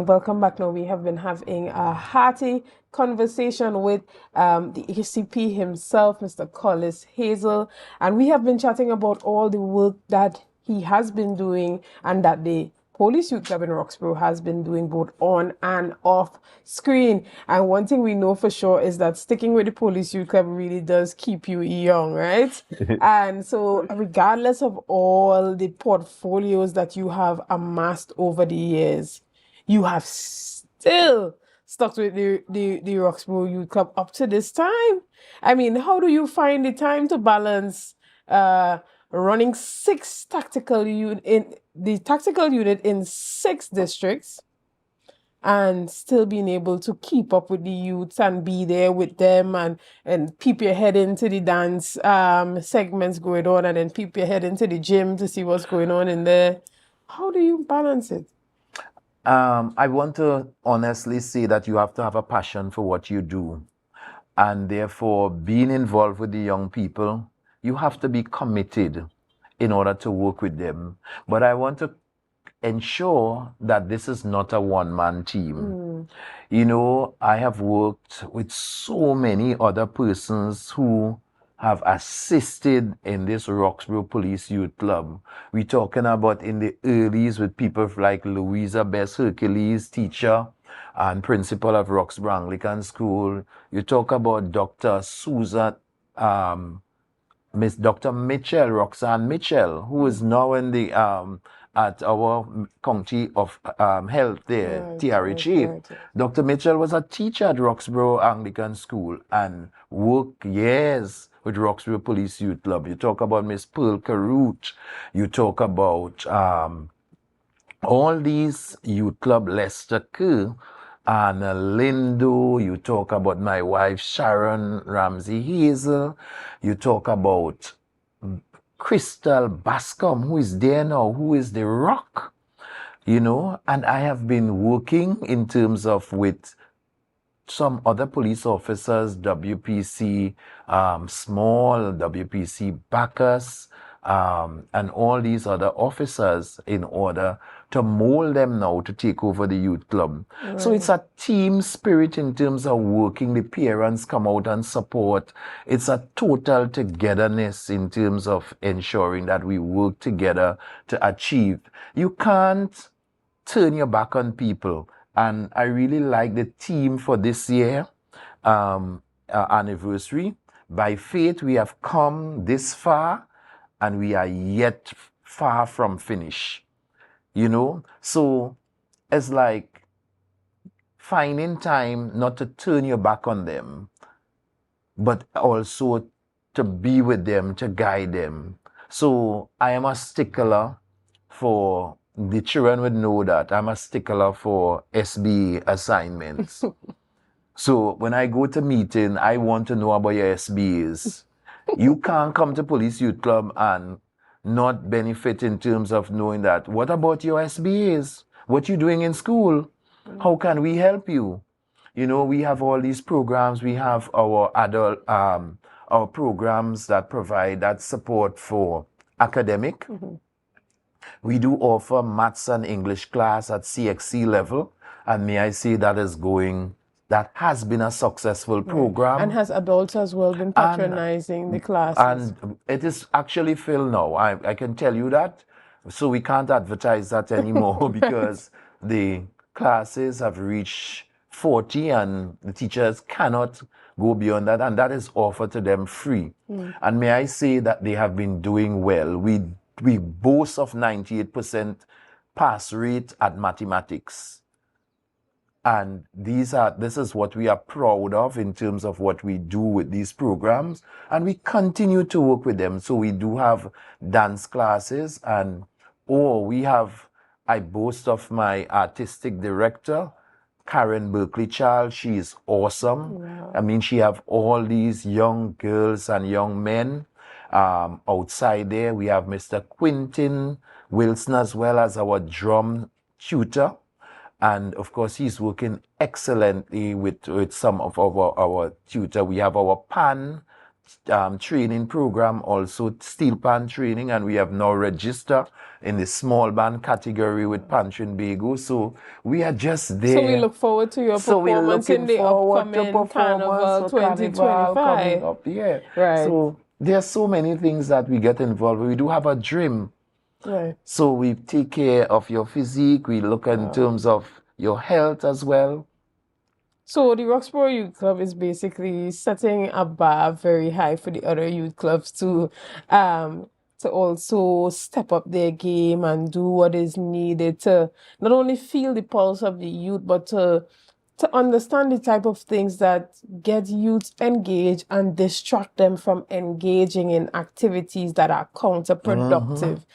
and welcome back. Now we have been having a hearty conversation with the ACP himself, Mr. Collis Hazel, and we have been chatting about all the work that he has been doing and that the Police Youth Club in Roxborough has been doing both on and off screen. And one thing we know for sure is that sticking with the Police Youth Club really does keep you young, right? And so regardless of all the portfolios that you have amassed over the years, you have still stuck with the Roxborough Youth Club up to this time. I mean, how do you find the time to balance running six tactical unit in the tactical unit in 6 districts and still being able to keep up with the youths and be there with them and peep your head into the dance segments going on and then peep your head into the gym to see what's going on in there? How do you balance it? I want to honestly say that you have to have a passion for what you do. And therefore, being involved with the young people, you have to be committed in order to work with them. But I want to ensure that this is not a one-man team. You know, I have worked with so many other persons who have assisted in this Roxborough Police Youth Club. We're talking about in the earlies with people like Louisa Bess Hercules, teacher and principal of Roxborough Anglican School. You talk about Dr. Susan, Miss Dr. Mitchell, Roxanne Mitchell, who is now in the at our county of health there, TRHA. Right. Dr. Mitchell was a teacher at Roxborough Anglican School and worked years with Roxborough Police Youth Club. You talk about Miss Pearl Carute. You talk about all these youth club, Lester Kerr, and Lindo. You talk about my wife, Sharon Ramsey Hazel. You talk about Crystal Bascom, who is there now, who is the rock, you know. And I have been working in terms of with some other police officers, WPC Small, WPC Bacchus, and all these other officers in order to mold them now to take over the youth club. Right. So it's a team spirit in terms of working. The parents come out and support. It's a total togetherness in terms of ensuring that we work together to achieve. You can't turn your back on people. And I really like the theme for this year anniversary. By faith, we have come this far and we are yet far from finish. You know, so it's like finding time not to turn your back on them, but also to be with them, to guide them. So I am a stickler for, the children would know that I'm a stickler for SBA assignments. So when I go to meeting, I want to know about your SBAs. You can't come to Police Youth Club and not benefit in terms of knowing that. What about your SBAs? What you doing in school? How can we help you? You know, we have all these programs. We have our adult, our programs that provide that support for academic. We do offer maths and English class at CXC level. And may I say that has been a successful program. And has adults as well been patronizing the classes? And it is actually filled now. I can tell you that. So we can't advertise that anymore because the classes have reached 40 and the teachers cannot go beyond that. And that is offered to them free. And may I say that they have been doing well. We boast of 98% pass rate at mathematics. And this is what we are proud of in terms of what we do with these programs. And we continue to work with them. So we do have dance classes and, I boast of my artistic director, Karen Berkeley-Charles. She is awesome. Wow. I mean, she have all these young girls and young men outside there. We have Mr. Quintin Wilson as well as our drum tutor. And of course, he's working excellently with some of our tutor. We have our pan training program, also steel pan training, and we have now registered in the small band category with Tobago. So we are just there. So we look forward to your performance in the upcoming Carnival Carnival coming 2025. up. Yeah. Right. So there's so many things that we get involved with. We do have a gym. Right. So we take care of your physique. We look in terms of your health as well. So the Roxborough Youth Club is basically setting a bar very high for the other youth clubs to also step up their game and do what is needed to not only feel the pulse of the youth, but to understand the type of things that get youth engaged and distract them from engaging in activities that are counterproductive.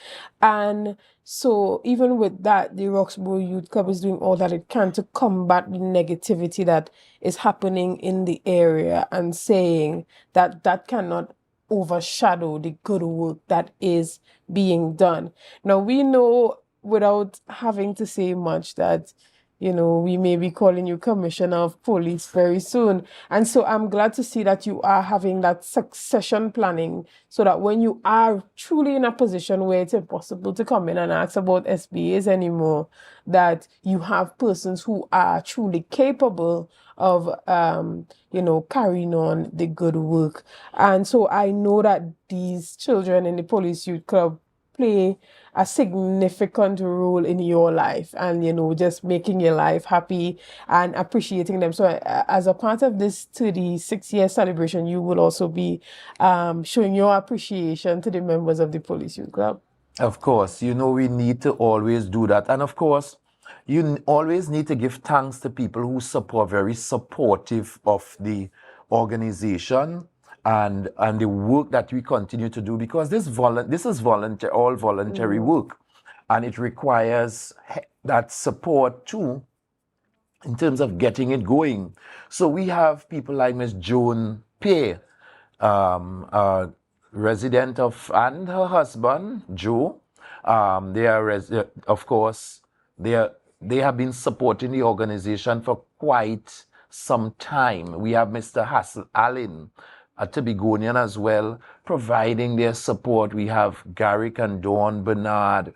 And so even with that, the Roxborough Youth Club is doing all that it can to combat the negativity that is happening in the area and saying that that cannot overshadow the good work that is being done. Now, we know without having to say much that we may be calling you Commissioner of Police very soon. And so I'm glad to see that you are having that succession planning so that when you are truly in a position where it's impossible to come in and ask about SBAs anymore, that you have persons who are truly capable of, carrying on the good work. And so I know that these children in the Police Youth Club play a significant role in your life and just making your life happy and appreciating them. So as a part of this 36-year celebration, you will also be showing your appreciation to the members of the Police Youth Club. Of course, we need to always do that. And of course, you always need to give thanks to people who support, very supportive of the organization and the work that we continue to do, because this is all voluntary work, and it requires that support too in terms of getting it going. So we have people like Miss Joan Pay, a resident and her husband Joe. They are of course they have been supporting the organization for quite some time. We have Mr. Hassel Allen, a Tobagonian as well, providing their support. We have Garrick and Dawn Bernard,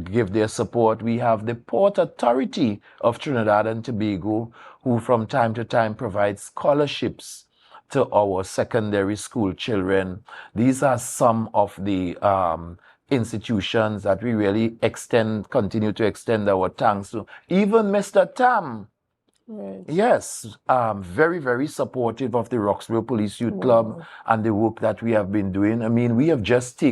give their support. We have the Port Authority of Trinidad and Tobago, who from time to time provides scholarships to our secondary school children. These are some of the institutions that we really continue to extend our thanks to. Even Mr. Tam, Right. yes, very, very supportive of the Roxborough Police Youth Club and the work that we have been doing. I mean, we have just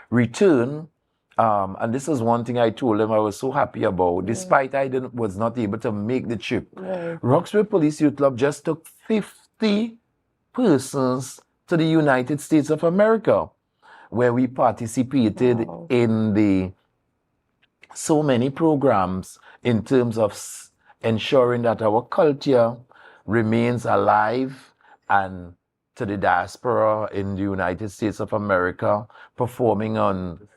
returned, and this is one thing I told them I was so happy about, despite I was not able to make the trip. Right. Roxborough Police Youth Club just took 50 persons to the United States of America, where we participated in so many programs in terms of ensuring that our culture remains alive, and to the diaspora in the United States of America, performing on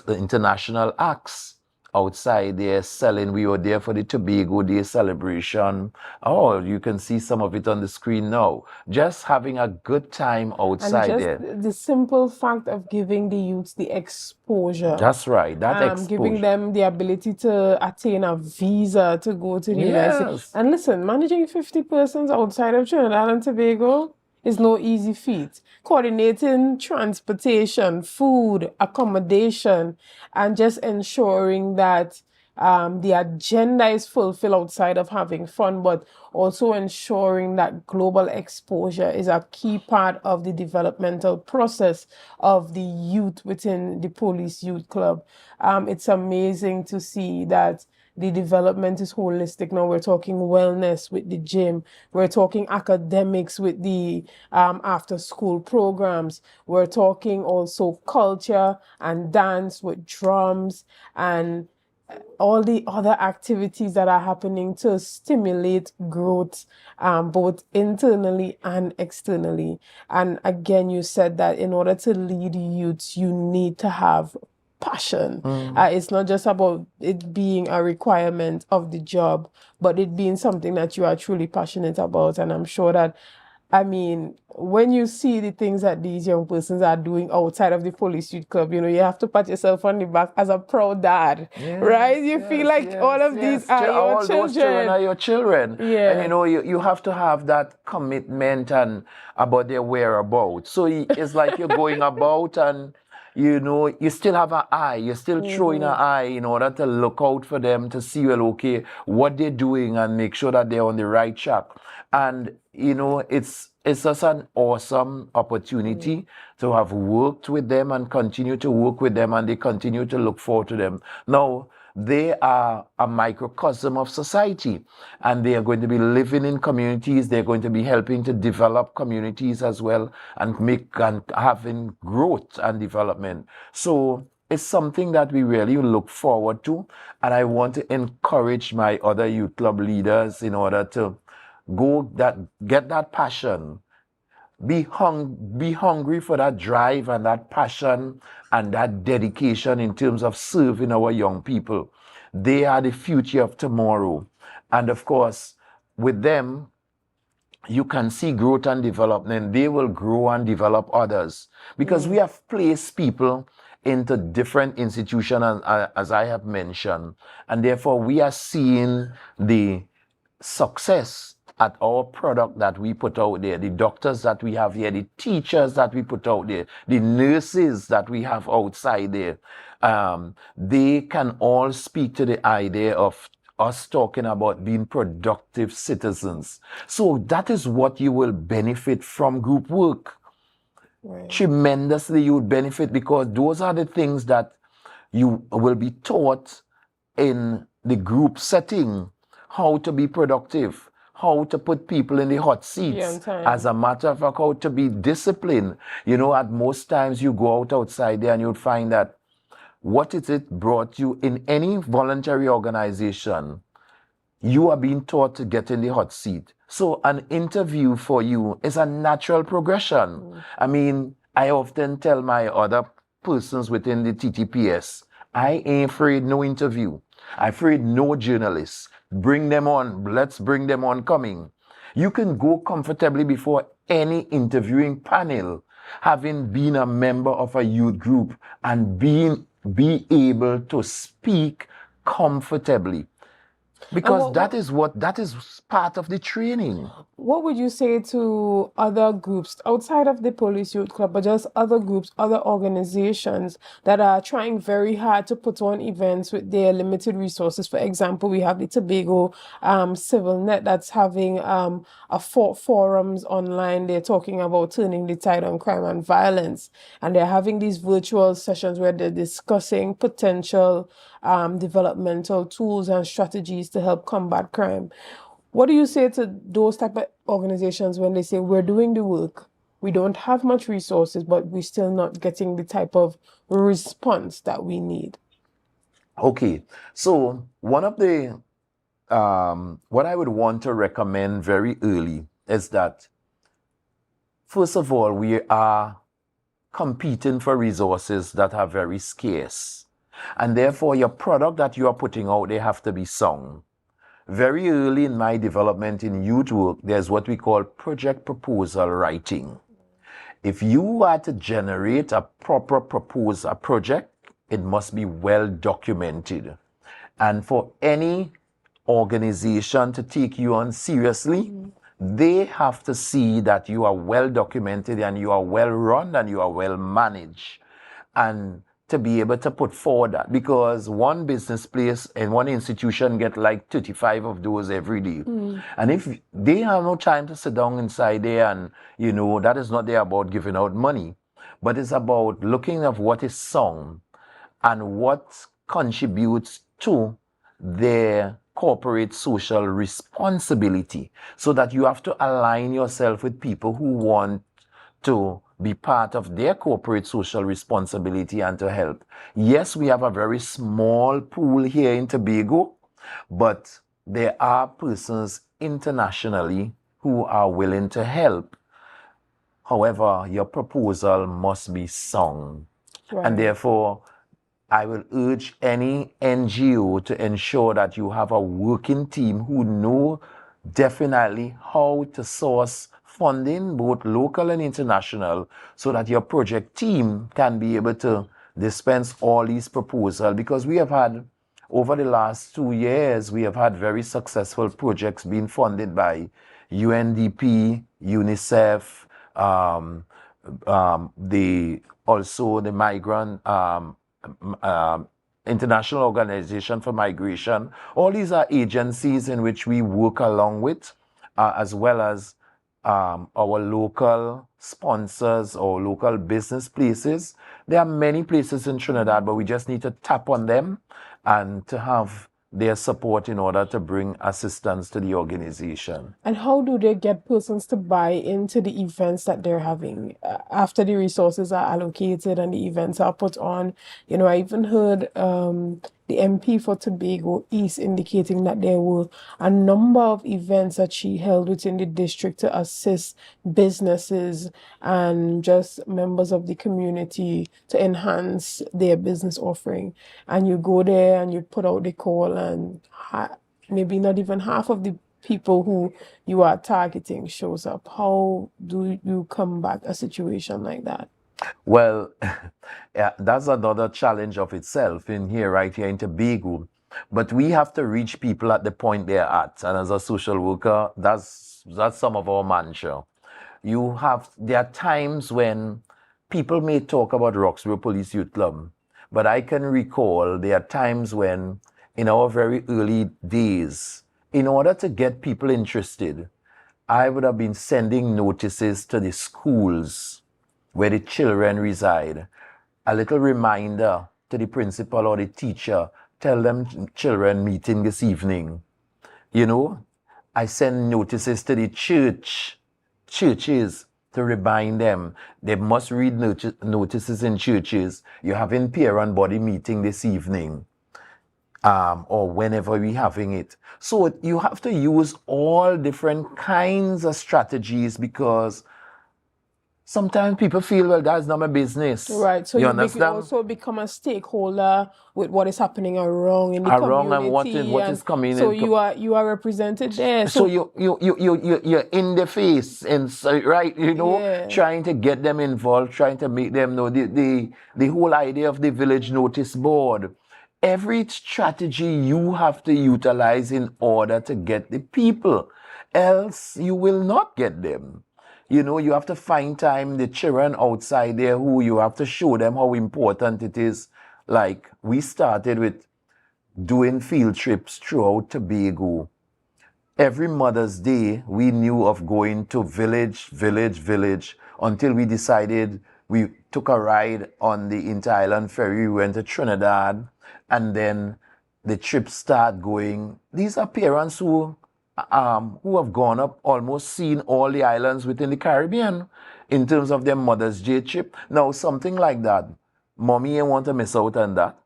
international acts outside there, selling. We were there for the Tobago Day celebration. Oh, you can see some of it on the screen now. Just having a good time outside and there. The simple fact of giving the youths the exposure. That's right, that exposure. Giving them the ability to attain a visa to go to the United States. And listen, managing 50 persons outside of Trinidad and Tobago is no easy feat. Coordinating transportation, food, accommodation, and just ensuring that the agenda is fulfilled outside of having fun, but also ensuring that global exposure is a key part of the developmental process of the youth within the Police Youth Club. It's amazing to see that the development is holistic. Now we're talking wellness with the gym. We're talking academics with the after-school programs. We're talking also culture and dance with drums and all the other activities that are happening to stimulate growth, both internally and externally. And again, you said that in order to lead youths, you need to have passion. It's not just about it being a requirement of the job, but it being something that you are truly passionate about. And I'm sure that I mean, when you see the things that these young persons are doing outside of the police youth club, you have to pat yourself on the back as a proud dad, right? You feel like all of these are your All those children are your children. And Yeah. you have to have that commitment and about their whereabouts. So it's like you're going about and you still have an eye. You're still throwing an eye in order to look out for them to see, well, okay, what they're doing and make sure that they're on the right track. And, it's just an awesome opportunity to have worked with them and continue to work with them, and they continue to look forward to them. Now, they are a microcosm of society, and they are going to be living in communities. They're going to be helping to develop communities as well and having growth and development. So it's something that we really look forward to, and I want to encourage my other youth club leaders in order to get that passion. Be hungry for that drive and that passion and that dedication in terms of serving our young people. They are the future of tomorrow. And of course, with them, you can see growth and development. They will grow and develop others. Because we have placed people into different institutions, as I have mentioned. And therefore, we are seeing the success at our product that we put out there, the doctors that we have here, the teachers that we put out there, the nurses that we have outside there. They can all speak to the idea of us talking about being productive citizens. So that is what you will benefit from group work. Right. Tremendously, you would benefit, because those are the things that you will be taught in the group setting. How to be productive, how to put people in the hot seats. As a matter of fact, how to be disciplined. At most times you go outside there and you'd find that what is it brought you in any voluntary organization, you are being taught to get in the hot seat. So an interview for you is a natural progression. I mean, I often tell my other persons within the TTPS, I ain't afraid no interview. I'm afraid no journalists. Bring them on. Let's bring them on coming. You can go comfortably before any interviewing panel, having been a member of a youth group and be able to speak comfortably. Because that is part of the training. What would you say to other groups outside of the Police Youth Club, but just other groups, other organizations that are trying very hard to put on events with their limited resources? For example, we have the Tobago Civil Net that's having forums online. They're talking about turning the tide on crime and violence, and they're having these virtual sessions where they're discussing potential developmental tools and strategies to help combat crime. What do you say to those type of organizations when they say we're doing the work, we don't have much resources, but we're still not getting the type of response that we need? Okay, so one of the what I would want to recommend very early is that, first of all, we are competing for resources that are very scarce. And therefore, your product that you are putting out, they have to be sound. Very early in my development in youth work, there's what we call project proposal writing. If you are to generate a proper project, it must be well documented. And for any organization to take you on seriously, they have to see that you are well documented and you are well run and you are well managed. And to be able to put forward that, because one business place and one institution get like 35 of those every day. And if they have no time to sit down inside there, and that is not there about giving out money, but it's about looking at what is sound and what contributes to their corporate social responsibility, so that you have to align yourself with people who want to be part of their corporate social responsibility and to help. Yes, we have a very small pool here in Tobago, but there are persons internationally who are willing to help. However, your proposal must be sound. Right. And therefore, I will urge any NGO to ensure that you have a working team who know definitely how to source funding, both local and international, so that your project team can be able to dispense all these proposals. Because we have had, over the last 2 years, we have had very successful projects being funded by UNDP, UNICEF, the Migrant International Organization for Migration. All these are agencies in which we work along with, as well as our local sponsors or local business places. There are many places in Trinidad, but we just need to tap on them and to have their support in order to bring assistance to the organization. And how do they get persons to buy into the events that they're having after the resources are allocated and the events are put on? I even heard the MP for Tobago East indicating that there were a number of events that she held within the district to assist businesses and just members of the community to enhance their business offering. And you go there and you put out the call, and maybe not even half of the people who you are targeting shows up. How do you combat a situation like that? Well, yeah, that's another challenge of itself right here in Tobago. But we have to reach people at the point they're at. And as a social worker, that's some of our mantra. There are times when people may talk about Roxborough Police Youth Club, but I can recall there are times when, in our very early days, in order to get people interested, I would have been sending notices to the schools where the children reside. A little reminder to the principal or the teacher, tell them children meeting this evening. I send notices to the churches to remind them they must read notices in churches. You're having parent body meeting this evening. Or whenever we're having it. So you have to use all different kinds of strategies, because sometimes people feel, well, that's not my business. Right. So you also become a stakeholder with what is happening around in the community. And what is coming. So you are represented there. So you're in the face, and so, right, trying to get them involved, trying to make them know the whole idea of the village notice board. Every strategy you have to utilize in order to get the people, else you will not get them. You have to find time, the children outside there who you have to show them how important it is. Like, we started with doing field trips throughout Tobago. Every Mother's Day, we knew of going to village, until we decided we took a ride on the Inter-Island Ferry. We went to Trinidad, and then the trips start going. These are parents who have gone up, almost seen all the islands within the Caribbean in terms of their Mother's Day trip. Now, something like that, mommy ain't want to miss out on that.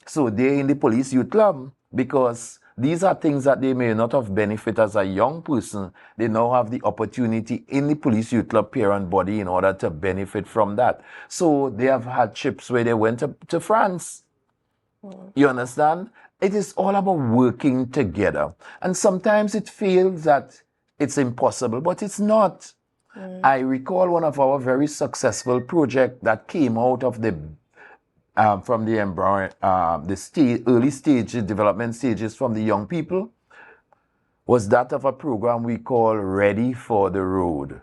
So they're in the Police Youth Club, because these are things that they may not have benefit as a young person. They now have the opportunity in the Police Youth Club parent body in order to benefit from that. So they have had trips where they went to France. You understand? It is all about working together. And sometimes it feels that it's impossible, but it's not. I recall one of our very successful projects that came out of from the early stages, development stages from the young people, was that of a program we call Ready for the Road.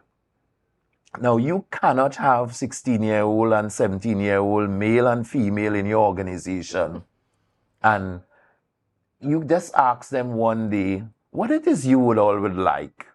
Now, you cannot have 16-year-old and 17-year-old male and female in your organization, and you just ask them one day what it is you would like.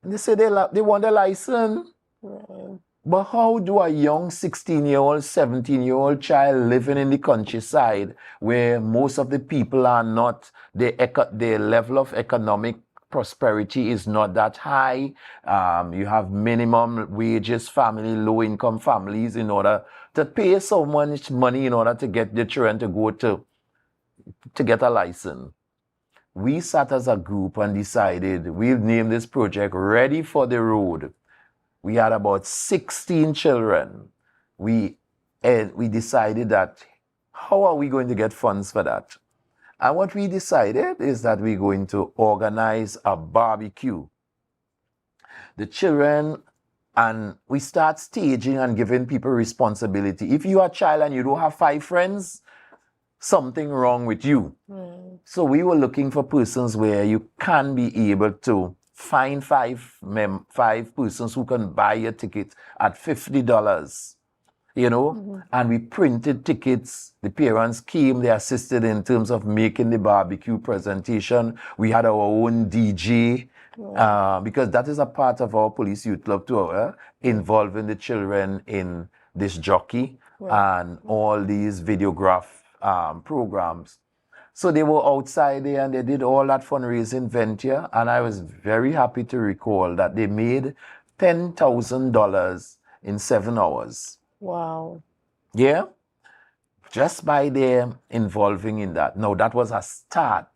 And they say they want a license. Right. But how do a young 16-year-old, 17-year-old child living in the countryside, where most of the people are not, their level of economic prosperity is not that high. You have minimum wages family, low-income families, in order to pay so much money in order to get the children to go to get a license. We sat as a group and decided we'll name this project Ready for the Road. We had about 16 children. We decided that, how are we going to get funds for that? And what we decided is that we're going to organize a barbecue. The children And we start staging and giving people responsibility. If you're a child and you don't have 5 friends, something wrong with you. So we were looking for persons where you can be able to find five persons who can buy a ticket at $50, and we printed tickets. The parents came, they assisted in terms of making the barbecue presentation. We had our own DJ, because that is a part of our police youth club tour, involving the children in this jockey and all these videograph programs. So they were outside there and they did all that fundraising venture, and I was very happy to recall that they made $10,000 in 7 hours. Wow. Yeah, just by them involving in that. Now, that was a start.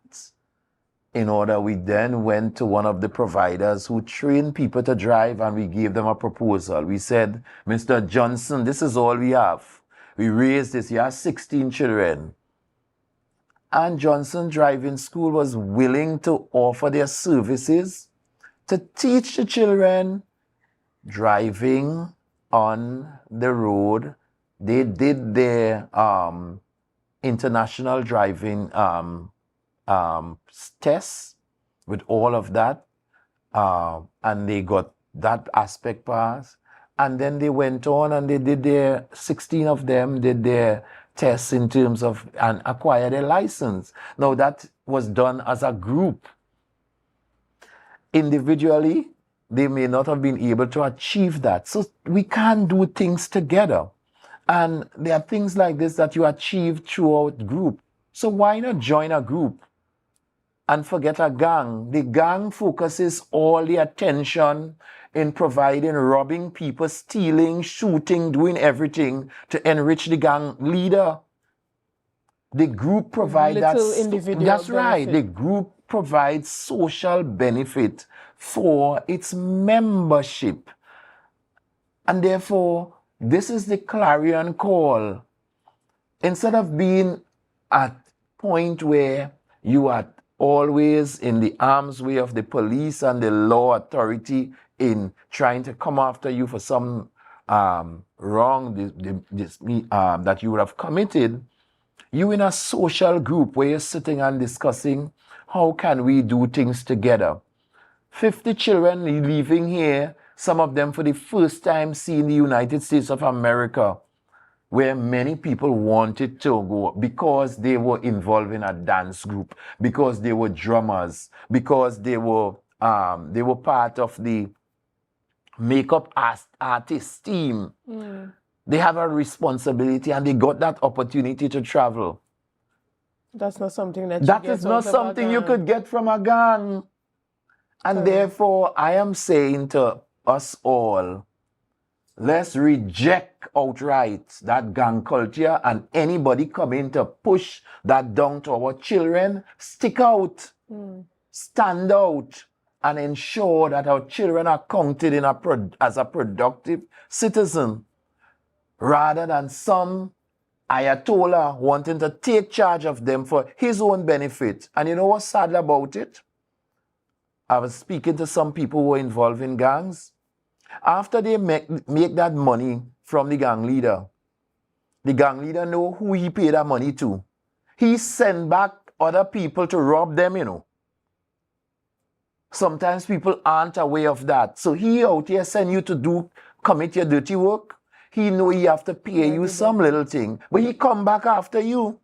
In order, we then went to one of the providers who trained people to drive, and we gave them a proposal. We said, Mr. Johnson, this is all we have. We raised this. He has 16 children. And Johnson Driving School was willing to offer their services to teach the children driving on the road. They did their international driving tests with all of that, and they got that aspect passed. And then they went on and they did 16 of them did their tests in terms of, and acquired a license. Now that was done as a group. Individually, they may not have been able to achieve that. So we can do things together. And there are things like this that you achieve throughout group. So why not join a group and forget a gang? The gang focuses all the attention in providing, robbing people, stealing, shooting, doing everything to enrich the gang leader. The group provides that. That's right. The group provides social benefit for its membership. And therefore, this is the clarion call. Instead of being at point where you are always in the arm's way of the police and the law authority in trying to come after you for some wrong that you would have committed, you in a social group where you're sitting and discussing how can we do things together. 50 children leaving here, some of them for the first time seeing the United States of America, where many people wanted to go because they were involved in a dance group, because they were drummers, because they were part of the makeup artist team. They have a responsibility and they got that opportunity to travel. That's not something that is not something you could get from a gang. And therefore, I am saying to us all, let's reject outright that gang culture, and anybody coming to push that down to our children, stick out, stand out, and ensure that our children are counted as a productive citizen, rather than some Ayatollah wanting to take charge of them for his own benefit. And you know what's sad about it? I was speaking to some people who were involved in gangs. After they make that money from the gang leader know who he paid that money to. He sent back other people to rob them, Sometimes people aren't aware of that. So he out here send you to commit your dirty work. He know he have to pay you some little thing. But he come back after you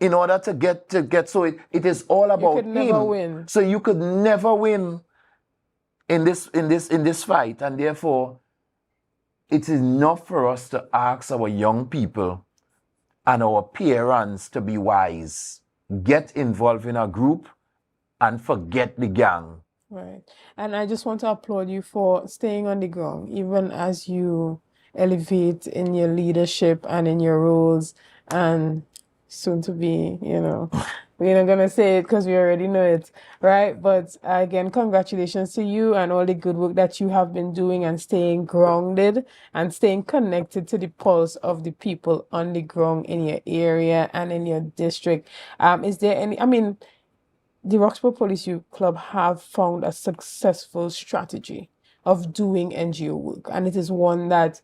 in order to get so it is all about him. You could never win. So you could never win in this fight, and therefore it is enough for us to ask our young people and our parents to be wise. Get involved in a group and forget the gang. Right. And I just want to applaud you for staying on the ground, even as you elevate in your leadership and in your roles, and soon to be, we're not going to say it because we already know it, right? But again, congratulations to you and all the good work that you have been doing, and staying grounded and staying connected to the pulse of the people on the ground in your area and in your district. Is there any, the Roxborough Police Youth Club have found a successful strategy of doing NGO work, and it is one that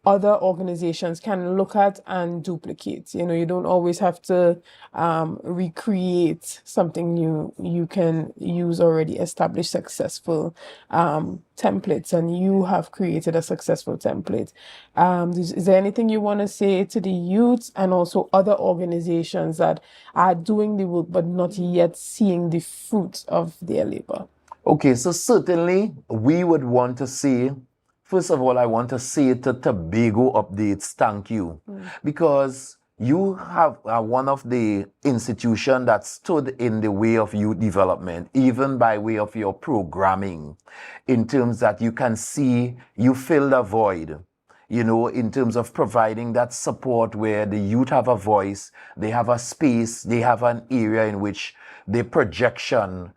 other organizations can look at and duplicate. You know, you don't always have to recreate something new. You can use already established successful templates, and you have created a successful template. Is there anything you want to say to the youth and also other organizations that are doing the work but not yet seeing the fruits of their labor? Okay, so certainly we would want to see, first of all, I want to say to Tobago Updates, thank you. Because you have one of the institutions that stood in the way of youth development, even by way of your programming, in terms that you can see you fill the void, you know, in terms of providing that support where the youth have a voice, they have a space, they have an area in which the projection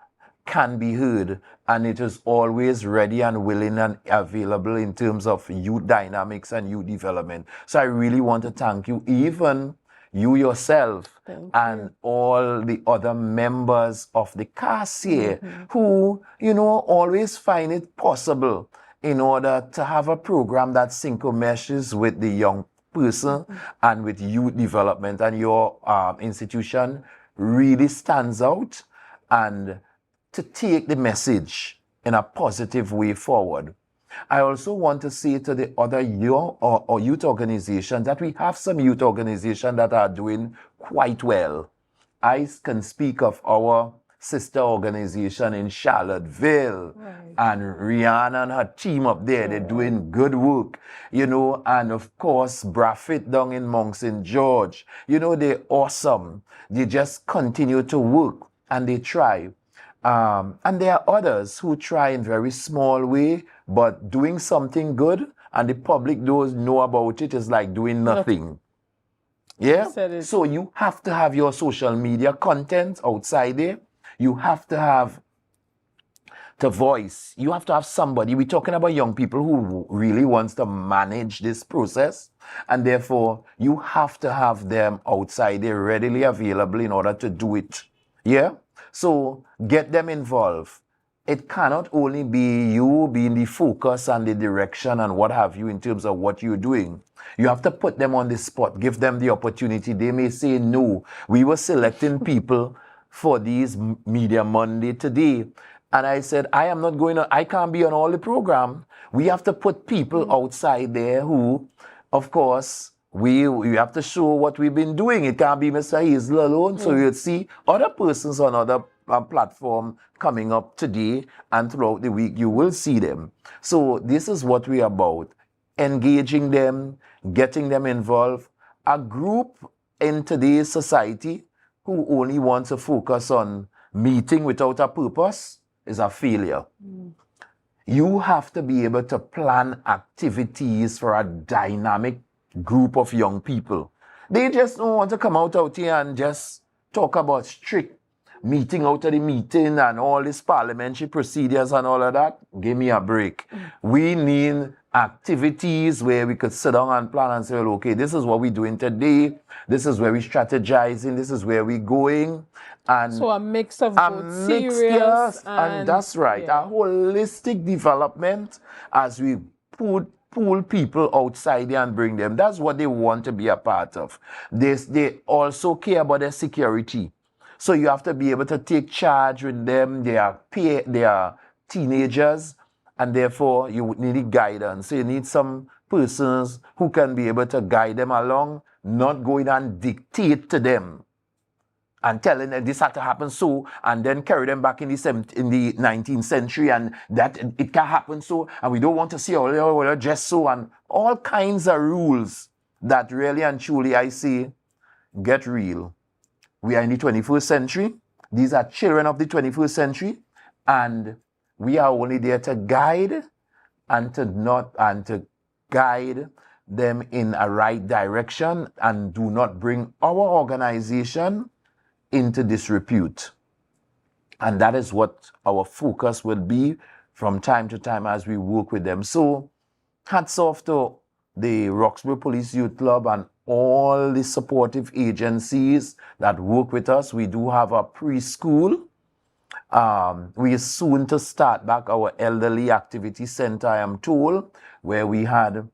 can be heard, and it is always ready and willing and available in terms of youth dynamics and youth development. So I really want to thank you, even you yourself and all the other members of the cast here who, you know, always find it possible in order to have a program that synchro-meshes with the young person and with youth development. And your institution really stands out and to take the message in a positive way forward. I also want to say to the other young or youth organizations that we have some youth organizations that are doing quite well. I can speak of our sister organization in Charlottesville, and Rihanna and her team up there, they're doing good work, you know, and of course, Brafit down in Mount St. George, you know, they're awesome. They just continue to work and they try. And there are others who try in very small way, but doing something good, and the public does know about it is like doing nothing. Yeah? So you have to have your social media content outside there. You have to have the voice. You have to have somebody. We're talking about young people who really wants to manage this process. And therefore, you have to have them outside there readily available in order to do it. Yeah? So get them involved. It cannot only be you being the focus and the direction and what have you in terms of what you're doing. You have to put them on the spot, give them the opportunity. They may say, no, we were selecting people for these Media Monday today. And I said, I can't be on all the program. We have to put people outside there who, of course, we have to show what we've been doing. It can't be Mr. Hazel alone. So you'll see other persons on other platform coming up today and throughout the week. You will see them. So this is what we're about. Engaging them, getting them involved. A group in today's society who only wants to focus on meeting without a purpose is a failure. You have to be able to plan activities for a dynamic group of young people. They just don't want to come out here and just talk about strict meeting out of the meeting and all these parliamentary procedures and all of that. Give me a break. We need activities where we could sit down and plan and say, well, okay, this is what we're doing today. This is where we're strategizing. This is where we're going. And so a mix of both serious and that's right. A holistic development as we pull people outside there and bring them. That's what they want to be a part of. They also care about their security. So you have to be able to take charge with them. They are teenagers, and therefore you would need guidance. So you need some persons who can be able to guide them along, not going and dictate to them and telling them this had to happen so, and then carry them back in the 19th century, and that it can happen so, and we don't want to see all just so, and all kinds of rules that really and truly I say, get real. We are in the 21st century. These are children of the 21st century, and we are only there to guide and to guide them in a right direction, and do not bring our organization into disrepute. And that is what our focus will be from time to time as we work with them. So hats off to the Roxborough Police Youth Club and all the supportive agencies that work with us. We do have a preschool We are soon to start back our elderly activity center, I am told, where we have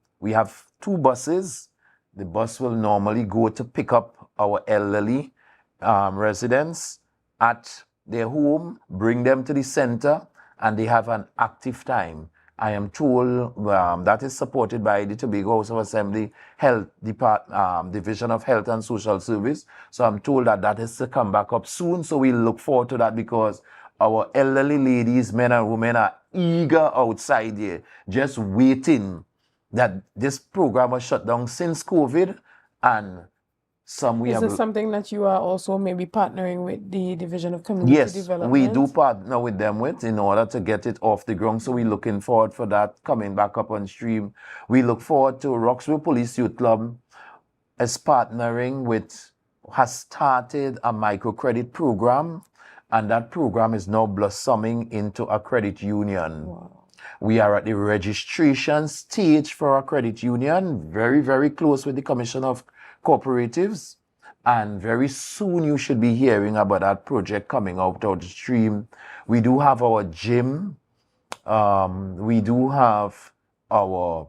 2 buses. The bus will normally go to pick up our elderly residents at their home, bring them to the center, and they have an active time. I am told that is supported by the Tobago House of Assembly Health Division of Health and Social Service. So I'm told that is to come back up soon. So we look forward to that, because our elderly ladies, men and women, are eager outside here, just waiting that this program was shut down since COVID, and Is this something that you are also maybe partnering with the Division of Community Development? We do partner with them in order to get it off the ground. So we're looking forward for that coming back up on stream. We look forward to Roxville Police Youth Club has started a microcredit program, and that program is now blossoming into a credit union. Wow. We are at the registration stage for a credit union, very, very close with the Commission of Cooperatives, and very soon you should be hearing about that project coming out of the stream. We do have our gym. We do have our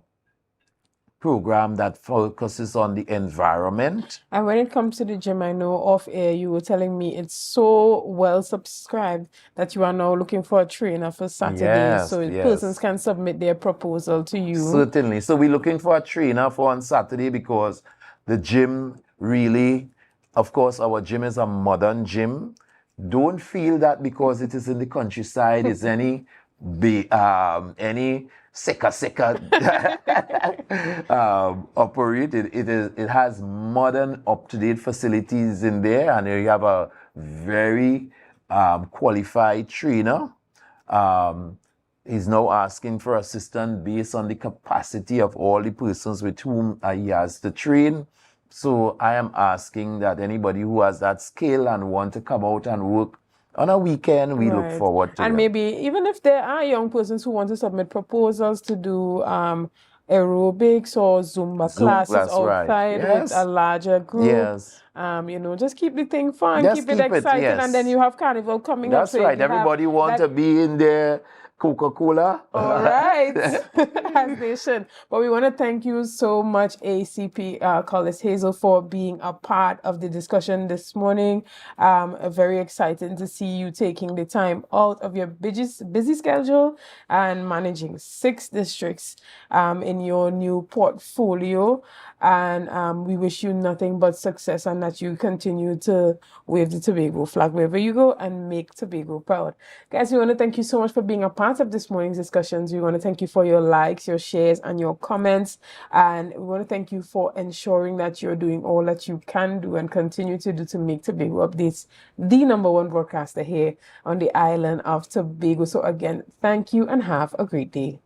program that focuses on the environment. And when it comes to the gym, I know off air you were telling me it's so well subscribed that you are now looking for a trainer for Saturday, so persons can submit their proposal to you. Certainly. So we're looking for a trainer for on Saturday, because the gym really, of course, our gym is a modern gym. Don't feel that because it is in the countryside is any seka operated. It has modern, up-to-date facilities in there, and you have a very qualified trainer. He's now asking for assistance based on the capacity of all the persons with whom he has to train. So I am asking that anybody who has that skill and want to come out and work on a weekend, we look forward to it. And maybe even if there are young persons who want to submit proposals to do aerobics or Zumba classes outside with a larger group. Just keep the thing fun, keep it exciting, and then you have Carnival coming up. That's right. Everybody wants to be in there. Coca-Cola. All right. As they should. But we want to thank you so much, ACP Collis Hazel, for being a part of the discussion this morning. Very exciting to see you taking the time out of your busy schedule and managing 6 districts in your new portfolio. And we wish you nothing but success, and that you continue to wave the Tobago flag wherever you go and make Tobago proud. Guys, we want to thank you so much for being a part of this morning's discussions. We want to thank you for your likes, your shares, and your comments. And we want to thank you for ensuring that you're doing all that you can do and continue to do to make Tobago Updates the #1 broadcaster here on the island of Tobago. So again, thank you and have a great day.